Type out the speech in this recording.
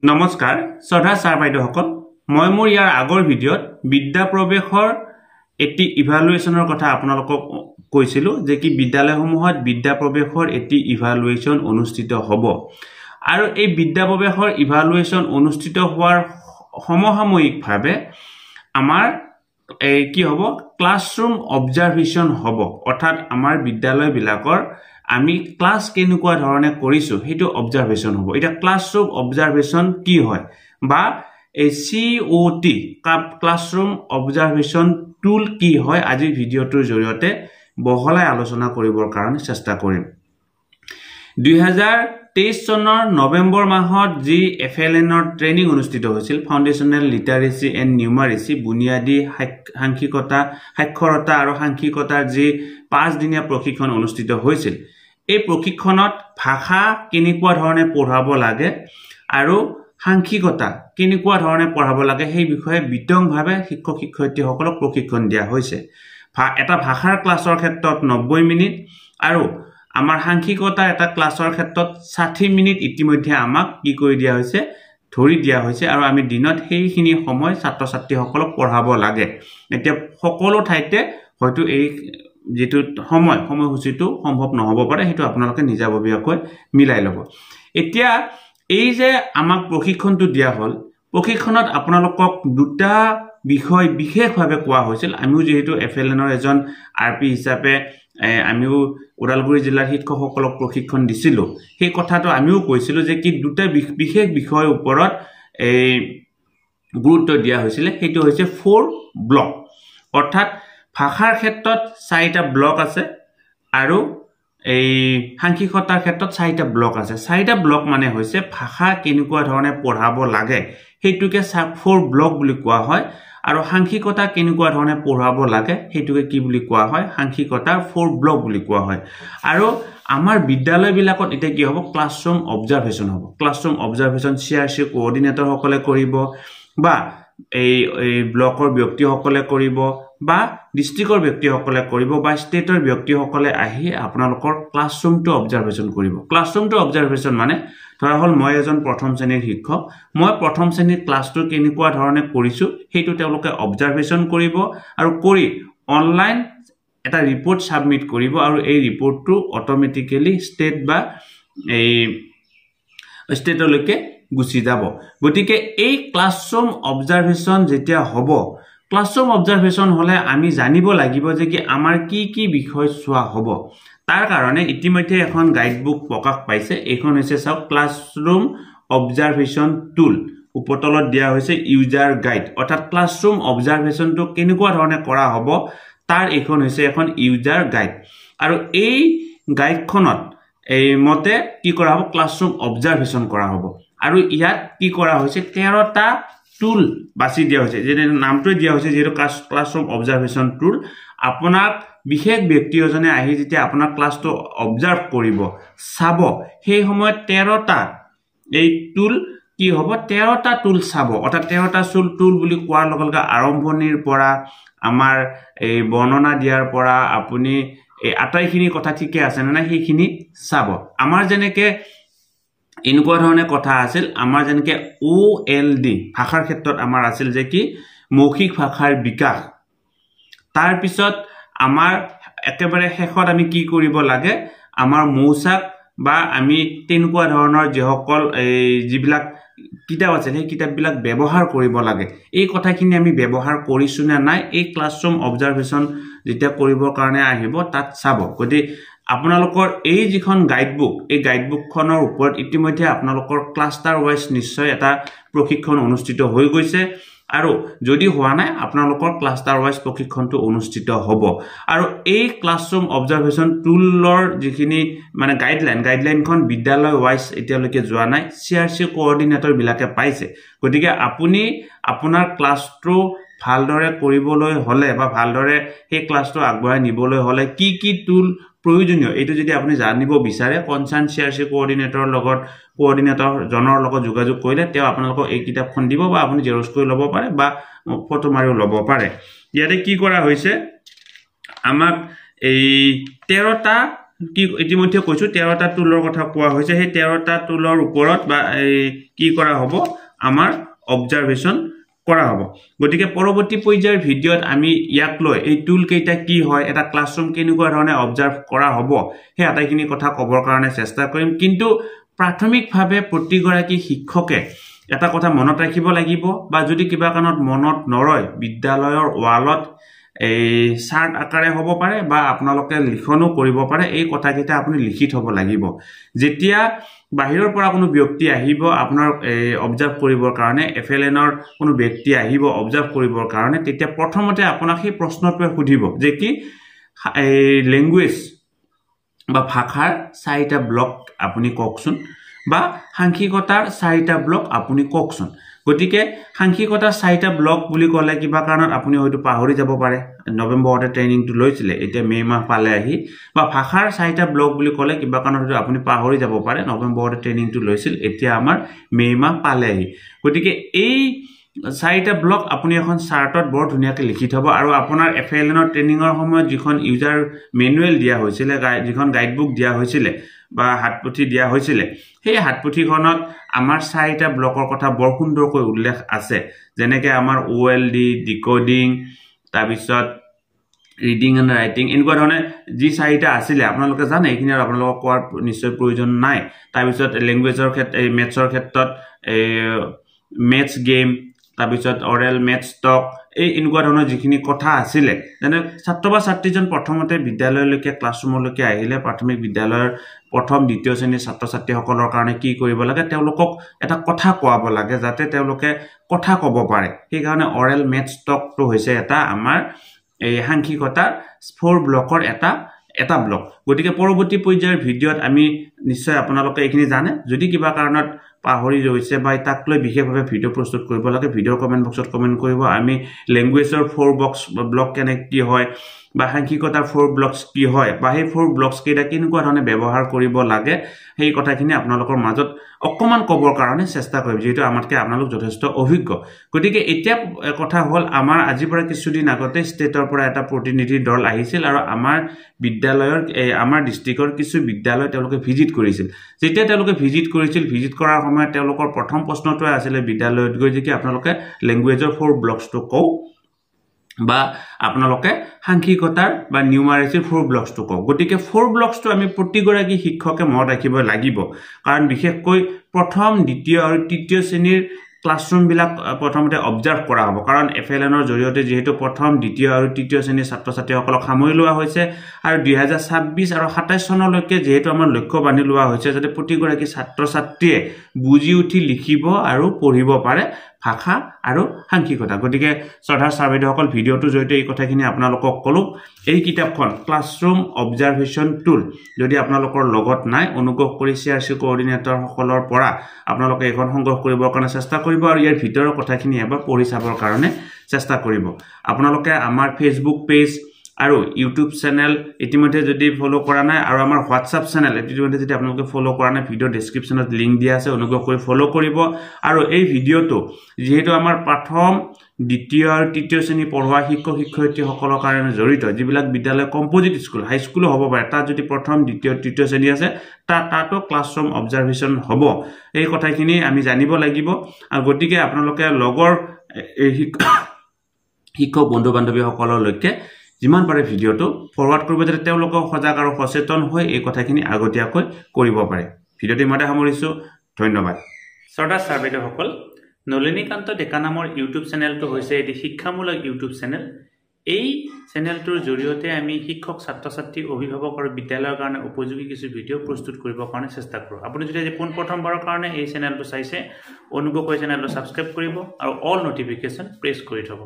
নমস্কাৰ শ্ৰদ্ধা ছাৰ বাইদেউসকল মই মোৰ ইয়াৰ আগৰ ভিডিঅ'ত বিদ্যা প্ৰৱেশৰ এটি ইভালুৱেশ্যনৰ কথা আপোনালোকক কৈছিলো যে কি বিদ্যালয়সমূহত বিদ্যা প্ৰৱেশৰ এটি ইভালুৱেশ্যন অনুষ্ঠিত হ'ব আৰু এই বিদ্যা প্ৰৱেশৰ ইভালুৱেশ্যন অনুষ্ঠিত হোৱাৰ সমসাময়িকভাৱে আমাৰ কি হ'ব ক্লাছৰুম অবজাৰভেশ্যন হ'ব অৰ্থাৎ আমাৰ বিদ্যালয় বিলাকৰ আমি ক্লাস কেনেকুৱা ধৰণে কৰিছো হেতু অবজাৰভেশ্যন হ'ব এটা ক্লাছৰুম অবজাৰভেশ্যন কি হয় বা এই COT ক্লাছৰুম অবজাৰভেশ্যন টুল কি হয় আজি ভিডিঅ'টোৰ জৰিয়তে বহলাই আলোচনা কৰিবৰ কাৰণে চেষ্টা কৰিম 2023 চনৰ নৱেম্বৰ মাহত যি FLN ৰ ট্ৰেইনিং অনুষ্ঠিত হৈছিল ফাউন্ডেশনাল লিটাৰেসি এণ্ড নিউমাৰেসি বুনিয়াদী সাংখ্যিকতা সাক্ষৰতা আৰু সাংখ্যিকতাৰ যি 5 দিনীয়া প্ৰশিক্ষণ অনুষ্ঠিত হৈছিল এই প্ৰশিক্ষণত ভাষা কেনেকুৱা ধৰণে পঢ়াব লাগে আৰু সাংখ্যিকতা কেনেকুৱা ধৰণে পঢ়াব লাগে সেই বিষয়ে বিতংভাৱে শিক্ষক শিক্ষয়িত্ৰীসকলক প্ৰশিক্ষণ দিয়া হৈছে এটা ভাষাৰ ক্লাছৰ ক্ষেত্ৰত 90 মিনিট আৰু আমাৰ সাংখ্যিকতাৰ এটা ক্লাছৰ ক্ষেত্ৰত 60 মিনিট ইতিমধ্যে আমাক কি কৰি দিয়া হৈছে ধৰি দিয়া হৈছে আৰু আমি দিনত সেইখিনি সময় ছাত্ৰ ছাত্ৰীসকলক পঢ়াব লাগে এতিয়া সকলো ঠাইতে হয়তো এই যেটো সময়সূচীটো সম্ভৱ নহব পাৰে হেতু আপোনালোকে নিজাববীয়াকৈ মিলাই লব এতিয়া এই যে আমাক প্ৰশিক্ষণটো দিয়া হল প্ৰশিক্ষণত আপোনালোকক দুটা বিষয় বিশেষভাৱে কোৱা হৈছিল আমিও যেহেতু FLN ৰ এজন RP হিচাপে আমিও ওদালগুৰি জিলাৰ শিক্ষকসকলক প্ৰশিক্ষণ দিছিলো সেই কথাটো আমিও কৈছিলো যে কি দুটা বিশেষ বিষয়ৰ ওপৰত এই গুৰুত্ব দিয়া হৈছিল হেতু হৈছে 4 ব্লক অৰ্থাৎ ভাষাৰ ক্ষেত্ৰত 4টা ব্লক আছে আৰু এই সাংখ্যিকতাৰ ক্ষেত্ৰত 4টা ব্লক আছে 4টা ব্লক মানে হৈছে ভাষা কেনেকুৱা ধৰণে পঢ়াব লাগে হেতুকে 4 ব্লক বুলি কোৱা হয় আৰু সাংখ্যিকতা কেনেকুৱা ধৰণে পঢ়াব লাগে হেতুকে কি বুলি কোৱা হয় সাংখ্যিকতা 4 ব্লক বুলি কোৱা হয় আৰু আমাৰ বিদ্যালয় বিলাকত এটা কি হ'ব ক্লাছৰুম অবজাৰভেশ্যন হ'ব ক্লাছৰুম অবজাৰভেশ্যন CRC কোঅৰ্ডিনেটৰ সকলে কৰিব বা এই ব্লকৰ ব্যক্তিসকলে কৰিব বা ডিস্ট্ৰিক্টৰ ব্যক্তিসকলে কৰিব বা ষ্টেটৰ ব্যক্তিসকলে আহি আপোনালোকৰ ক্লাছৰুমটো অবজাৰভেশ্যন কৰিব ক্লাছৰুমটো অবজাৰভেশ্যন মানে ধৰা হল মই এজন প্ৰথম শ্ৰেণীৰ শিক্ষক মই প্ৰথম শ্ৰেণীৰ ক্লাছটো কেনেকুৱা ধৰণে কৰিছো হেতু তেওঁলোকে অবজাৰভেশ্যন কৰিব আৰু কৰি অনলাইন এটা ৰিপৰ্ট সাবমিট কৰিব আৰু এই ৰিপৰ্টটো অটোমেটিক্যালি ষ্টেট বা এই ষ্টেটলৈকে গুচি যাব গতিকে এই ক্লাছৰুম অবজাৰভেশ্যন যেতিয়া হ'ব ক্লাছৰুম অবজাৰভেশ্যন হলে আমি জানিব লাগিব যে কি আমাৰ কি বিষয় চোৱা হ'ব তাৰ কাৰণে ইতিমধ্যে এখন গাইডবুক প্ৰকাশ পাইছে এখন হৈছে চাওক ক্লাছৰুম অবজাৰভেশ্যন টুল উপতলত দিয়া হৈছে ইউজাৰ গাইড অৰ্থাৎ ক্লাছৰুম অবজাৰভেশ্যনটো কেনেকুৱা ধৰণে কৰা হ'ব তাৰ এখন হৈছে এখন ইউজাৰ গাইড আৰু এই গাইডখনত এই মতে কি কৰা হ'ব ক্লাছৰুম অবজাৰভেশ্যন কৰা হ'ব আৰু ইয়াত কি কৰা হৈছে 13টা টুল বাছি দিয়া হৈছে যে নামটো দিয়া হৈছে যেটো ক্লাছৰুম অবজাৰভেশ্যন টুল আপোনাক বিশেষ ব্যক্তি এজনে আহি যেতিয়া আপোনাৰ ক্লাছটো অবজাৰ্ভ কৰিব চাব সেই সময়ত 13টা এই টুল কি হ'ব 13টা টুল চাব অৰ্থাৎ 13টা টুল বুলি কোৱাৰ লগে লগে আৰম্ভণিৰ পৰা আমাৰ এই বৰ্ণনা দিয়াৰ পৰা আপুনি এই আটাইখিনি কথা ঠিকে আছে না সেইখিনি চাব আমাৰ যেনেকে এনেকুৱা ধৰণে কথা আছিল আমাৰ যেনেকে OLD ভাষাৰ ক্ষেত্ৰত আমাৰ আছিল যে কি মৌখিক ভাষাৰ বিকাশ তাৰ পিছত আমাৰ একেবাৰে শেষত আমি কি কৰিব লাগে আমাৰ মৌচাক বা আমি তেনেকুৱা ধৰণৰ যেসকল এই যিবিলাক কিতাপ আছে সেই কিতাপবিলাক ব্যৱহাৰ কৰিব লাগে এই কথাখিনি আমি ব্যৱহাৰ কৰিছো না নাই এই ক্লাছৰুম অবজাৰভেশ্যন যেতিয়া কৰিবৰ কাৰণে আহিব তাত চাব গতি আপোনালোকৰ এই যিখন গাইডবুক এই গাইডবুকখনৰ ওপৰত ইতিমধ্যে আপোনালোকৰ ক্লাষ্টাৰ ওয়াইজ নিশ্চয় এটা প্ৰশিক্ষণ অনুষ্ঠিত হৈ গৈছে আৰু যদি হোৱা নাই আপোনালোকৰ ক্লাষ্টাৰ ওয়াইজ প্ৰশিক্ষণটো অনুষ্ঠিত হ'ব আৰু এই ক্লাছৰুম অবজাৰভেশ্যন টুলৰ যিখিনি মানে গাইডলাইনখন বিদ্যালয় ওয়াইজ এতিয়ালৈকে যোৱা নাই CRC কোঅৰ্ডিনেটৰ বিলাকে পাইছে গতিকে আপুনি আপোনাৰ ক্লাছটো ভালদৰে কৰিবলৈ হলে বা ভালদৰে সেই ক্লাছটো আগবঢ়াই নিবলৈ হলে কি টুল প্ৰয়োজনীয় এটো যদি আপুনি জানিব বিচাৰে কনসাৰ্ন CRC কোঅৰ্ডিনেটৰ জনৰ লগত যোগাযোগ কৰিলে তেওঁ আপোনালোকক এই কিতাপখন দিব বা আপুনি জেৰক্স কৰি ল'ব পাৰে বা ফটো মাৰিও ল'ব পাৰে ইয়াতে কি কৰা হৈছে আমাক এই 13টা কি ইতিমধ্যে কৈছো 13টা টুলৰ কথা কোৱা হৈছে সেই 13টা টুলৰ ওপৰত বা কি কৰা হ'ব আমাৰ অবজাৰভেশন কৰা হ'ব গতিকে পৰৱৰ্তী পৰ্যায়ৰ ভিডিঅত আমি ইয়াক লৈ এই টুল কেইটা কি হয় এটা ক্লাছৰুম কেনেকুৱা ধৰণে অবজাৰ্ভ কৰা হ'ব হে আটাইখিনি কথা ক'বৰ কাৰণে চেষ্টা কৰিম কিন্তু প্ৰাথমিকভাৱে প্ৰতিগৰাকী শিক্ষকে এটা কথা মনত ৰাখিব লাগিব বা যদি কিবা কাৰণত মনত নৰয় বিদ্যালয়ৰ ৱালত এই চাৰ্ট আকাৰে হ'ব পাৰে বা আপোনালোকে লিখনো কৰিব পাৰে এই কথাকেইটা আপুনি লিখি থব লাগিব যেতিয়া বাহিৰৰ পৰা কোনো ব্যক্তি আহিব আপোনাৰ অবজাৰ্ভ কৰিবৰ কাৰণে এফএলএনৰ কোনো ব্যক্তি আহিব অবজাৰ্ভ কৰিবৰ কাৰণে তেতিয়া প্ৰথমতে আপোনাক সেই প্ৰশ্নটোৱে সুধিব যে কি ল্যাঙ্গুৱেজ বা ভাষাৰ 4টা ব্লক আপুনি কওকচোন বা সাংখ্যিকতাৰ 4টা ব্লক আপুনি কওকচোন গতিকে সাংখ্যিকতাৰ 4টা ব্লক বুলি ক'লে কিবা কাৰণত আপুনি হয়তো পাহৰি যাব পাৰে নৱেম্বৰতে ট্ৰেইনিংটো লৈছিলে এতিয়া মে মাহ পালে আহি বা ভাষাৰ 4টা ব্লক বুলি ক'লে কিবা কাৰণত আপুনি পাহৰি যাব পাৰে নৱেম্বৰতে ট্ৰেইনিংটো লৈছিল এতিয়া আমাৰ মে মাহ পালে আহি গতিকে এই 4টা ব্লক আপুনি এখন চাৰ্টত বৰ ধুনিয়াকৈ লিখি থব আৰু আপোনাৰ এফএলএনৰ ট্ৰেইনিংৰ সময়ত যিখন ইউজাৰ মেনুৱেল দিয়া হৈছিল যিখন গাইডবুক দিয়া হৈছিল বা হাতপুথি দিয়া হৈছিল সেই হাতপুথিখনত আমাৰ 4টা ব্লকৰ কথা বৰ সুন্দৰকৈ উল্লেখ আছে যেনেকৈ আমাৰ OLD ডিকোডিং তাৰপিছত ৰিডিং এণ্ড ৰাইটিং এনেকুৱা ধৰণে যি 4টা আছিল আপোনালোকে জানে এইখিনি আৰু আপোনালোকক কোৱাৰ নিশ্চয় প্ৰয়োজন নাই তাৰপিছত ল্যাঙ্গুৱেজৰ ক্ষেত্ৰত মেথছৰ ক্ষেত্ৰত মেথছ গেম তাৰপিছত অৰেল মেথছ টক এই এনেকুৱা ধৰণৰ যিখিনি কথা আছিল যেনে ছাত্ৰ বা ছাত্ৰীজন প্ৰথমতে বিদ্যালয়লৈকে ক্লাছৰুমলৈকে আহিলে প্ৰাথমিক বিদ্যালয়ৰ প্ৰথম দ্বিতীয় শ্ৰেণীৰ ছাত্ৰ ছাত্ৰীসকলৰ কাৰণে কি কৰিব লাগে তেওঁলোকক এটা কথা কোৱাব লাগে যাতে তেওঁলোকে কথা ক'ব পাৰে সেই কাৰণে অৰেল মেথছ টকটো হৈছে এটা আমাৰ এই সাংখ্যিকতাৰ 4 ব্লকৰ এটা ব্লক গতিকে পৰৱৰ্তী পৰ্যায়ৰ ভিডিঅত আমি নিশ্চয় আপোনালোকে এইখিনি জানে যদি কিবা কাৰণত পাহৰি গৈছে বা তাক লৈ বিশেষভাৱে ভিডিঅ প্ৰস্তুত কৰিব লাগে ভিডিঅৰ কমেন্ট বক্সত কমেন্ট কৰিব আমি ল্যাঙ্গুৱেজৰ 4 ব্লক কেনে কি হয় বা সাংখ্যিকতাৰ 4 ব্লকস কি হয় বা সেই 4 ব্লকস কেইটা কেনেকুৱা ধৰণে ব্যৱহাৰ কৰিব লাগে সেই কথাখিনি আপোনালোকৰ মাজত অকমান ক'বৰ কাৰণে চেষ্টা কৰিম যেহেতু আমাতকে আপোনালোক যথেষ্ট অভিজ্ঞ গতিকে এতিয়া কথা হ'ল আমাৰ আজিৰ পৰা কিছুদিন আগতে ষ্টেটৰ পৰা এটা প্ৰতিনিধি দল আহিছিল আৰু আমাৰ বিদ্যালয়ৰ আমাৰ ডিস্ট্ৰিক্টৰ কিছু বিদ্যালয় তেওঁলোকে ভিজিট কৰিছিল যেতিয়া তেওঁলোকে ভিজিট কৰিছিল ভিজিট কৰাৰ সময়ত তেওঁলোকৰ প্ৰথম প্ৰশ্নটো আছিল বিদ্যালয়ত গৈ যে কি আপোনালোকে ল্যাঙ্গুৱেজৰ 4 ব্লকসটো কও বা আপোনালোকে সাংখ্যিকতাৰ বা নিউমাৰেচিৰ 4 ব্লকসটো কও গতিকে 4 ব্লকসটো আমি প্ৰতিগৰাকী শিক্ষকে মনত ৰাখিব লাগিব কাৰণ বিশেষকৈ প্ৰথম দ্বিতীয় আৰু তৃতীয় শ্ৰেণীৰ ক্লাছৰুম বিলাক প্ৰথমতে অবজাৰ্ভ কৰা হ'ব কাৰণ এফএলএনৰ জৰিয়তে যেহেতু প্ৰথম দ্বিতীয় আৰু তৃতীয় শ্ৰেণীৰ ছাত্ৰ ছাত্ৰীসকলক সামৰি লোৱা হৈছে আৰু 2026 আৰু 27 চনলৈকে যেহেতু আমাৰ লক্ষ্য বান্ধি লোৱা হৈছে যাতে প্ৰতিগৰাকী ছাত্ৰ ছাত্ৰীয়ে বুজি উঠি লিখিব আৰু পঢ়িব পাৰে ভাষা আৰু সাংখ্যিকতা গতিকে শ্ৰদ্ধাৰ ছাৰবেদসকল ভিডিঅটোৰ জৰিয়তে এই কথাখিনি আপোনালোকক ক'লো এই কিতাপখন ক্লাছৰুম অবজাৰভেশন টুল যদি আপোনালোকৰ লগত নাই অনুগ্ৰহ কৰি CRC কোঅৰ্ডিনেটৰ সকলৰ পৰা আপোনালোকে এখন সংগ্ৰহ কৰিবৰ কাৰণে চেষ্টা কৰিব আৰু ইয়াৰ ভিতৰৰ কথাখিনি এবাৰ পঢ়ি চাবৰ কাৰণে চেষ্টা কৰিব আপোনালোকে আমাৰ ফেসবুক পেজ আৰু ইউটিউব চেনেল ইতিমধ্যে যদি ফলো কৰা নাই আৰু আমাৰ হোৱাটসঅ্যাপ চেনেল ইতিমধ্যে যদি আপোনালোকে ফলো কৰা নাই ভিডিও ডেসক্ৰিপচনত লিংক দিয়া আছে অনুগ্ৰহ কৰি ফলো কৰিব আৰু এই ভিডিওটো যেহেতু আমাৰ প্ৰথম দ্বিতীয় আৰু তৃতীয় শ্ৰেণী পঢ়ুৱা শিক্ষক শিক্ষয়িত্ৰীসকলৰ কাৰণে জড়িত যিবিলাক বিদ্যালয় কম্পোজিট স্কুল হাই স্কুলো হ'ব পাৰে তাত যদি প্ৰথম দ্বিতীয় তৃতীয় শ্ৰেণী আছে তাতো ক্লাছৰুম অবজাৰভেশন হ'ব এই কথাখিনি আমি জানিব লাগিব আৰু গতিকে আপোনালোকে লগৰ শিক্ষক বন্ধু বান্ধৱীসকললৈকে যিমান পাৰে ভিডিওটো ফৰৱাৰ্ড কৰিব যাতে তেওঁলোকক সজাগ আৰু সচেতন হৈ এই কথাখিনি আগতীয়াকৈ কৰিব পাৰে ভিডিওটি মই সামৰিছো ধন্যবাদ শ্ৰদ্ধাৰ ছাৰবেদসকল নলিনীকান্ত ডেকা নামৰ ইউটিউব চেনেলটো হৈছে এটি শিক্ষামূলক ইউটিউব চেনেল এই চেনেলটোৰ জৰিয়তে আমি শিক্ষক ছাত্ৰ ছাত্ৰী অভিভাৱক আৰু বিদ্যালয়ৰ কাৰণে উপযোগী কিছু ভিডিও প্ৰস্তুত কৰিবৰ কাৰণে চেষ্টা কৰোঁ আপুনি যদি আজি প্ৰথমবাৰৰ কাৰণে এই চেনেলটো চাইছে অনুগ্ৰহ কৰি চেনেলটো সাবস্ক্ৰাইব কৰিব আৰু অল নটিফিকেশন প্ৰেছ কৰি থব